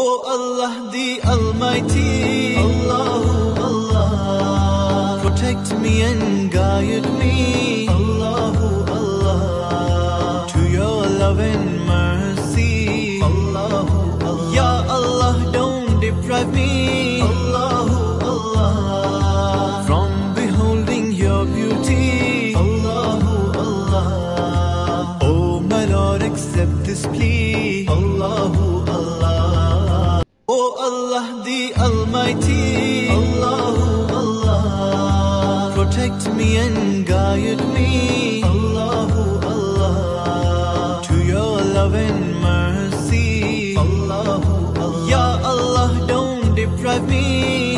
O Allah the Almighty, Allahu Allah, protect me and guide me, Allahu Allah, to your love and mercy, Allahu Allah. Ya Allah, don't deprive me, Allahu Allah, from beholding your beauty, Allahu Allah. Oh my Lord, accept this plea, Allahu Allah. O Allah the Almighty, Allahu Allah, protect me and guide me, Allahu Allah, to your love and mercy, Allahu Allah. Ya Allah, don't deprive me,